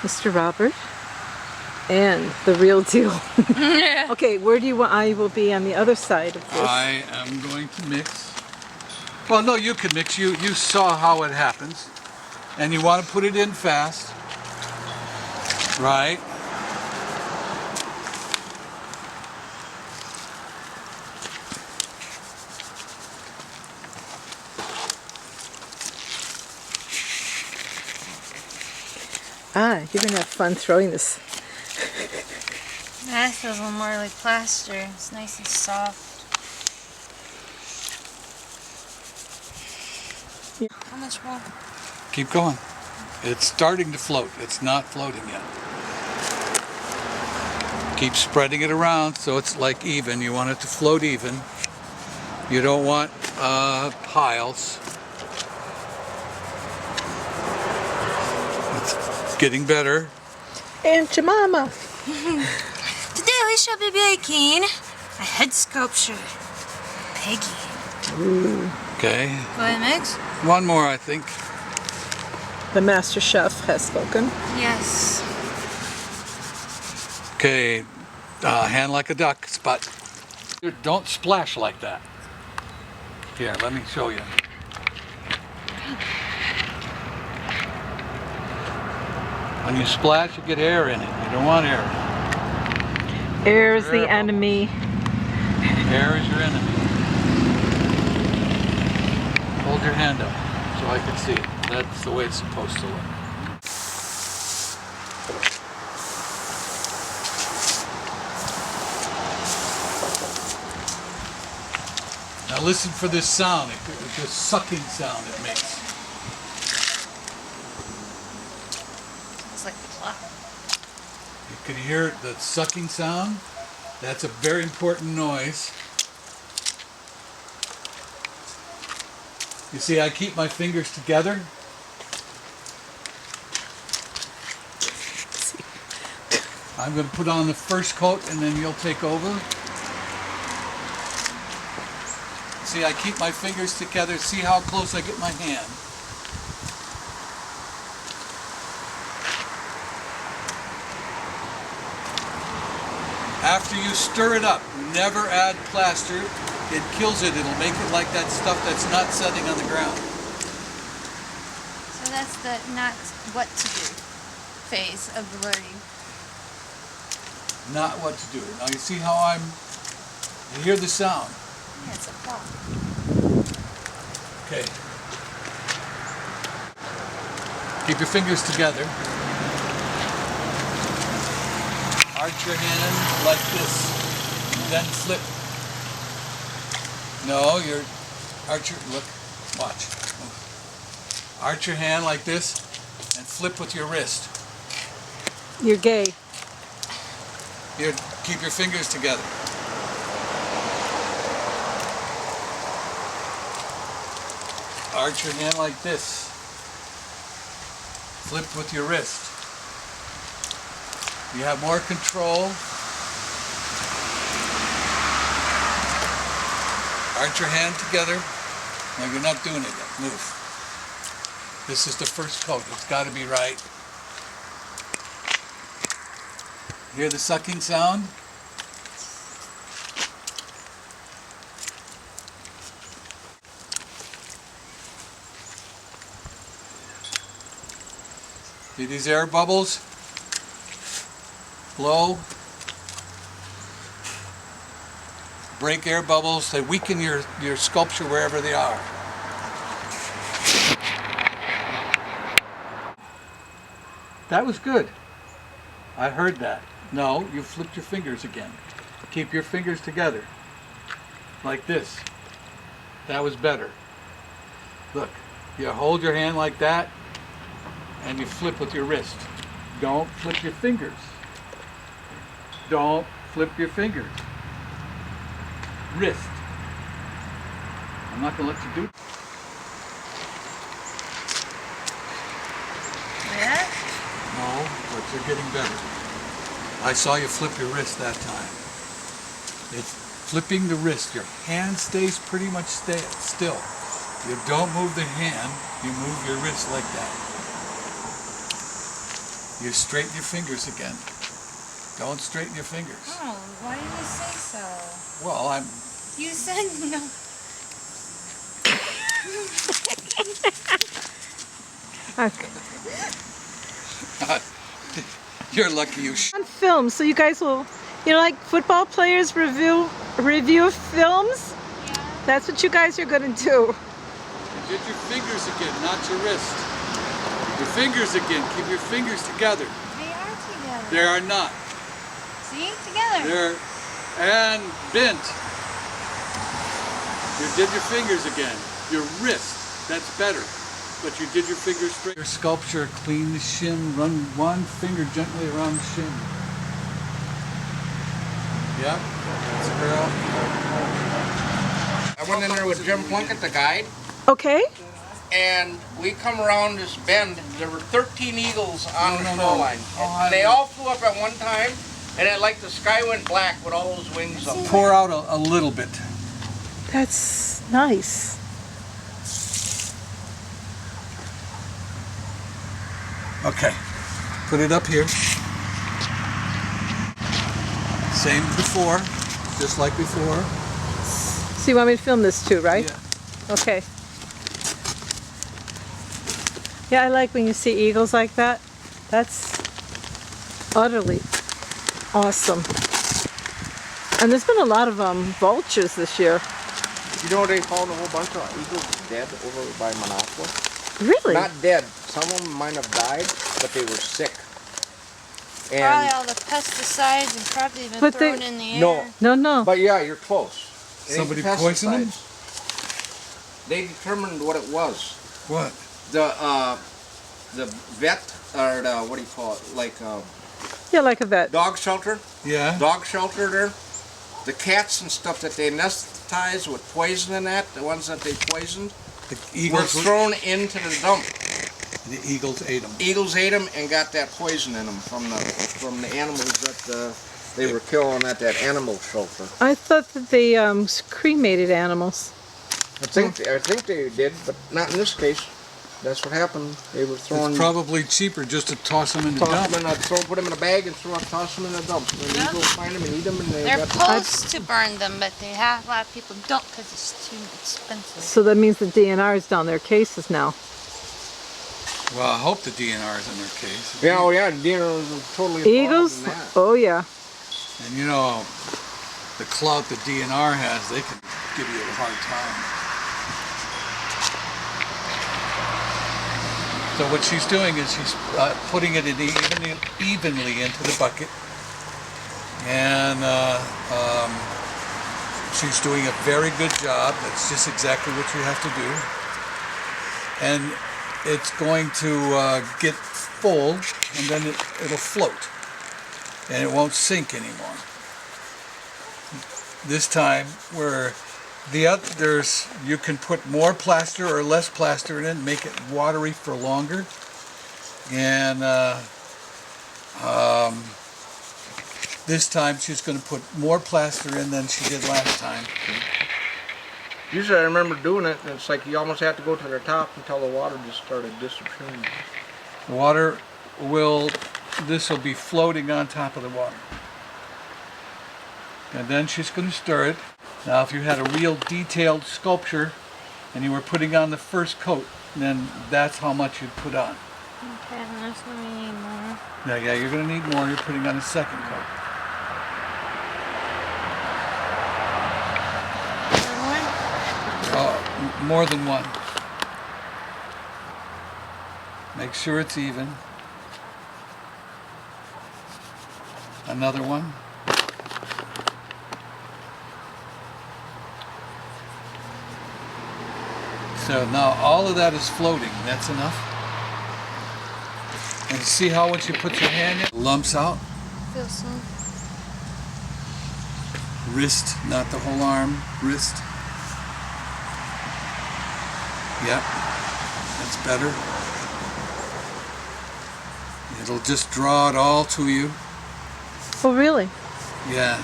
Mr. Robert, and the real deal. Okay, where do you want? I will be on the other side of this. I am going to mix. Well, no, you can mix. You saw how it happens, and you want to put it in fast, right? Ah, you're gonna have fun throwing this. That feels a little more like plaster. It's nice and soft. Yeah. How much more? Keep going. It's starting to float. It's not floating yet. Keep spreading it around so it's like even. You want it to float even. You don't want piles. It's getting better. And Jemima. Today we shall be baking a head sculpture. Peggy. Ooh. Okay. Go ahead, mix. One more, I think. The master chef has spoken. Yes. Okay. Hand like a duck, spot. Don't splash like that. Here, let me show you. When you splash, you get air in it. You don't want air. Air is the enemy. Air is your enemy. Hold your hand up so I can see it. That's the way it's supposed to look. Now listen for this sound, this sucking sound it makes. It's like plop. You can hear the sucking sound. That's a very important noise. You see, I keep my fingers together. I'm going to put on the first coat and then you'll take over. See, I keep my fingers together. See how close I get my hand. After you stir it up, never add plaster. It kills it. It'll make it like that stuff that's not setting on the ground. So that's the not what to do phase of the learning. Not what to do. Now you see how you hear the sound. Yeah, it's a plop. Okay. Keep your fingers together. Arch your hand like this. And then flip. No, you're arch your, look, watch. Arch your hand like this and flip with your wrist. You're gay. Here, keep your fingers together. Arch your hand like this. Flip with your wrist. You have more control. Arch your hand together. No, you're not doing it yet. Move. This is the first coat. It's got to be right. Hear the sucking sound? See these air bubbles? Blow. Break air bubbles. They weaken your sculpture wherever they are. That was good. I heard that. No, you flipped your fingers again. Keep your fingers together. Like this. That was better. Look, you hold your hand like that and you flip with your wrist. Don't flip your fingers. Don't flip your fingers. Wrist. I'm not going to let you do it. Yeah? No, but you're getting better. I saw you flip your wrist that time. It's flipping the wrist. Your hand stays pretty much still. You don't move the hand, you move your wrist like that. You straighten your fingers again. Don't straighten your fingers. Oh, why did you say so? Well, I'm... You said no. Okay. You're lucky you... On film, so you guys will, you know, like football players review films? Yeah. That's what you guys are going to do. You did your fingers again, not your wrist. Your fingers again. Keep your fingers together. They are together. They are not. See? Together. They're... and bent. You did your fingers again. Your wrist. That's better. But you did your fingers straight. Your sculpture, clean the shin, run one finger gently around the shin. Yep, that's a girl. I went in there with Jim Plunkett, the guide, Okay. and we come around this bend. There were 13 eagles on the shoreline. Oh, And they all flew up at one time, and it like the sky went black with all those wings up. Pour out a little bit. That's nice. Okay, put it up here. Same before, just like before. So you want me to film this too, right? Yeah. Okay. Yeah, I like when you see eagles like that. That's utterly awesome. And there's been a lot of vultures this year. You know they found a whole bunch of eagles dead over by Monopoly? Really? Not dead. Some of them might have died, but they were sick. Probably And all the pesticides and crap they've been But they- throwing in the air. No. No. But yeah, you're close. It ain't Somebody poisoned them? pesticides. They determined what it was. What? The vet, or the, what do you call it, like Yeah, like a vet. dog shelter? Yeah? Dog shelter there. The cats and stuff that they anesthetize with poison in that, the ones that they poisoned, The were eagles, thrown into the dump. the eagles ate them. Eagles ate them and got that poison in them from the animals that they were killing at that animal shelter. I thought that they cremated animals. I think they did, but not in this case. That's what happened. They were throwing. It's probably cheaper just to toss them in the dump. Put them in a bag and toss them in a dump. And Yeah. eagles find them and eat them, and they They're got supposed to burn them, but they have a lot of people don't because it's too expensive. So that means the DNR is down their cases now. Well, I hope the DNR is in their case. Yeah, oh yeah, dinner was totally involved Eagles? in that. Oh yeah. And you know, the clout the DNR has, they can give you a hard time. So what she's doing is she's putting it in evenly into the bucket. And she's doing a very good job. That's just exactly what you have to do. And it's going to get full, and then it'll float. And it won't sink anymore. This time, where the others, you can put more plaster or less plaster in it and make it watery for longer. And this time she's going to put more plaster in than she did last time. Usually I remember doing it, and it's like you almost have to go to the top until the water just started disappearing. The water this will be floating on top of the water. And then she's going to stir it. Now if you had a real detailed sculpture and you were putting on the first coat, then that's how much you'd put on. Okay, and that's going to need more. Yeah, you're going to need more. You're putting on a second coat. More than one. Make sure it's even. Another one. So now all of that is floating. That's enough. And see how once you put your hand in, it lumps out. Feel some. Wrist, not the whole arm. Wrist. Yep, that's better. It'll just draw it all to you. Oh really? Yeah.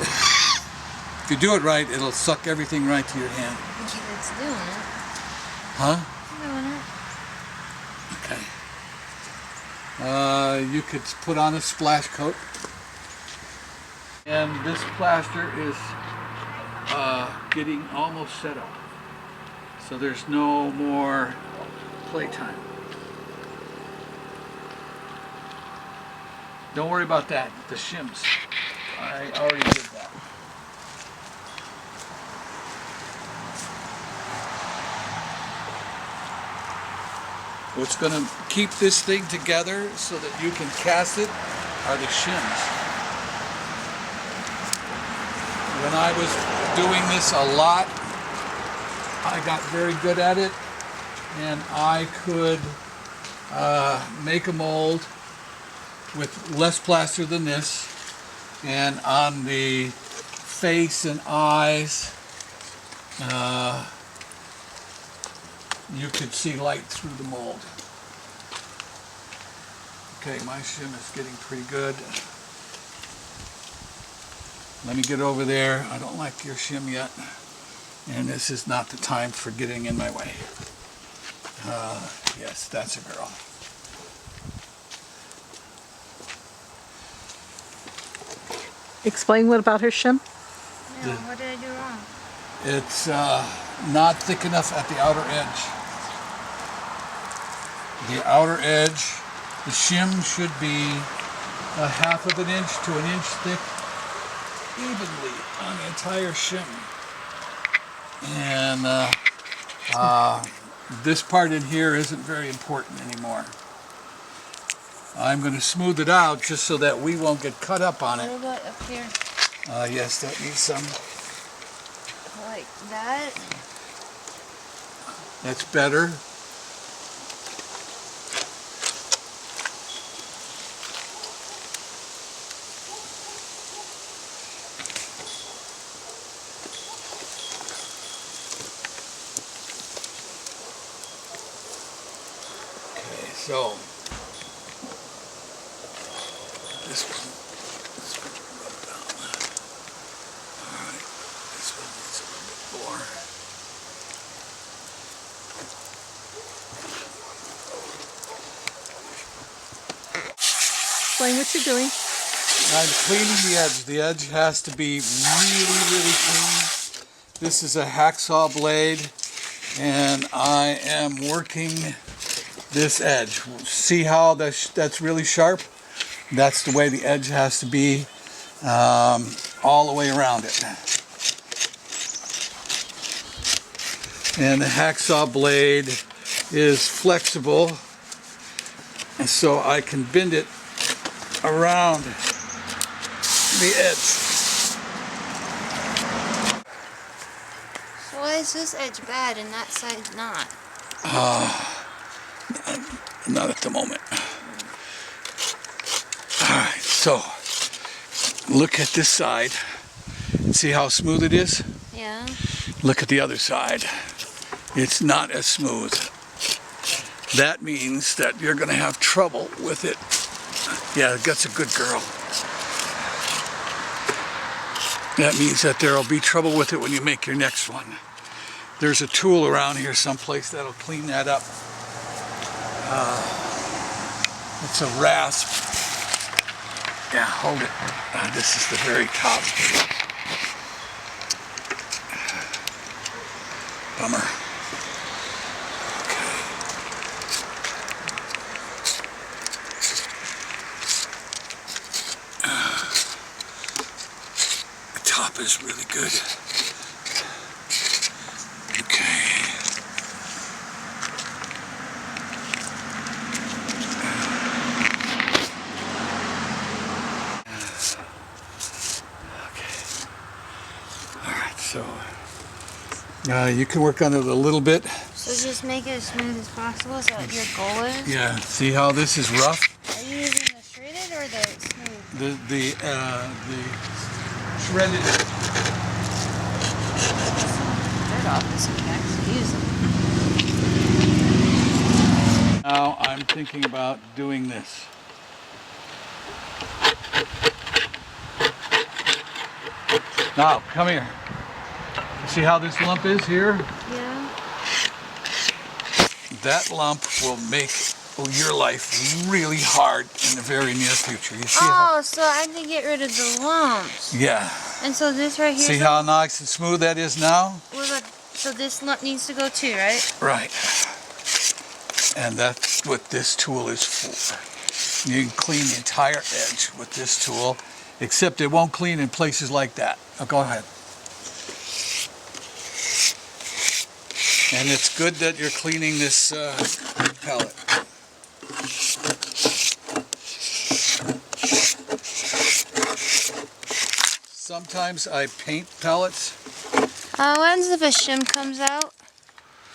If you do it right, it'll suck everything right to your hand. It's doing it. Huh? It's doing it. Okay. You could put on a splash coat. And this plaster is getting almost set up. So there's no more playtime. Don't worry about that, the shims. I already did that. What's going to keep this thing together so that you can cast it are the shims. When I was doing this a lot, I got very good at it, and I could make a mold with less plaster than this, and on the face and eyes you could see light through the mold. Okay, my shim is getting pretty good. Let me get over there. I don't like your shim yet, and this is not the time for getting in my way. Yes, that's a girl. Explain what about her shim? No, what did I do wrong? It's not thick enough at the outer edge. The outer edge, the shim should be a 1/2 inch to an inch thick evenly on the entire shim. And this part in here isn't very important anymore. I'm going to smooth it out just so that we won't get cut up on What it. about up here? Yes, that needs some. Like that? That's better. Okay, so this one rub down. All right, this one needs a little bit more. Explain what you're doing. I'm cleaning the edge. The edge has to be really, really clean. This is a hacksaw blade, and I am working this edge. See how that's really sharp? That's the way the edge has to be all the way around it. And the hacksaw blade is flexible, and so I can bend it around the edge. So why is this edge bad and that side not? Not at the moment. Alright, so look at this side. See how smooth it is? Yeah. Look at the other side. It's not as smooth. That means that you're going to have trouble with it. Yeah, that's a good girl. That means that there will be trouble with it when you make your next one. There's a tool around here someplace that'll clean that up. It's a rasp. Yeah, hold it. This is the very top. Bummer. The top is really good. Okay. So you can work on it a little bit. So just make it as smooth as possible. Is that what your goal is? Yeah. See how this is rough? Are you using the shredded or the smooth? The shredded. Dirt off so you can actually use it. Now I'm thinking about doing this. Now come here. See how this lump is here? Yeah. That lump will make your life really hard in the very near future. You see how? Oh, so I need to get rid of the lumps. Yeah. And so this right here. See how nice and smooth that is now? So this nut needs to go too, right? Right. And that's what this tool is for. You can clean the entire edge with this tool, except it won't clean in places like that. Oh, go ahead. And it's good that you're cleaning this palette. Sometimes I paint palettes. What happens if a shim comes out?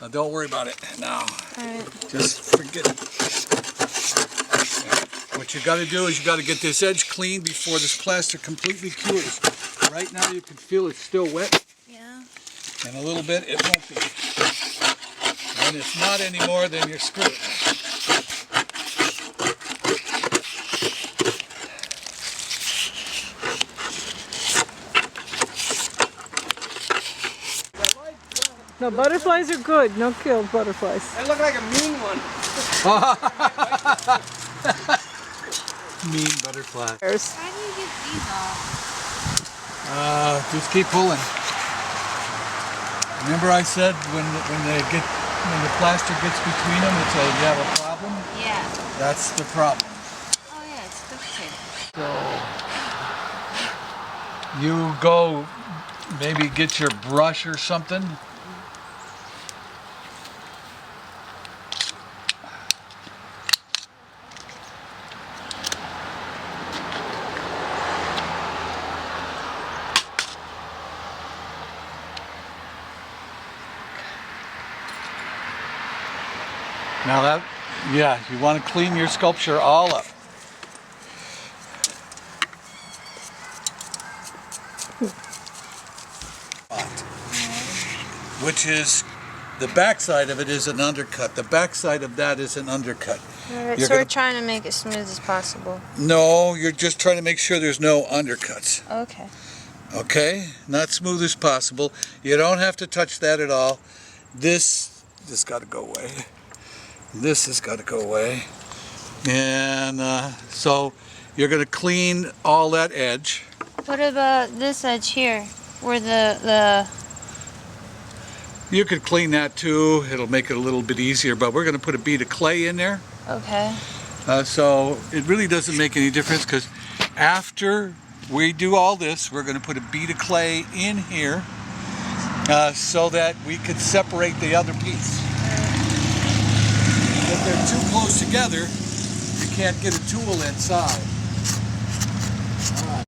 Now don't worry about it now. Alright. Just forget it. What you got to do is you got to get this edge clean before this plaster completely cures. Right now you can feel it's still wet. Yeah. In a little bit it won't be. When it's not anymore, then you're screwed. No, butterflies are good. No killed butterflies. That looked like a mean one. Mean butterfly. There's- How do you get these off? Just keep pulling. Remember I said when the plaster gets between them, it's you have a problem? Yeah. That's the problem. Oh yeah, it's quick tape. So you go maybe get your brush or something. Now that, yeah, you want to clean your sculpture all up. Which is, the backside of it is an undercut. The backside of that is an undercut. Alright, You're so we're gonna- trying to make it smooth as possible. No, you're just trying to make sure there's no undercuts. Okay. Okay? Not smooth as possible. You don't have to touch that at all. This got to go away. This has got to go away. And so you're going to clean all that edge. What about this edge here? Where the You could clean that too. It'll make it a little bit easier, but we're going to put a bead of clay in there. okay. So it really doesn't make any difference because after we do all this, we're going to put a bead of clay in here so that we could separate the other piece. If they're too close together, you can't get a tool inside.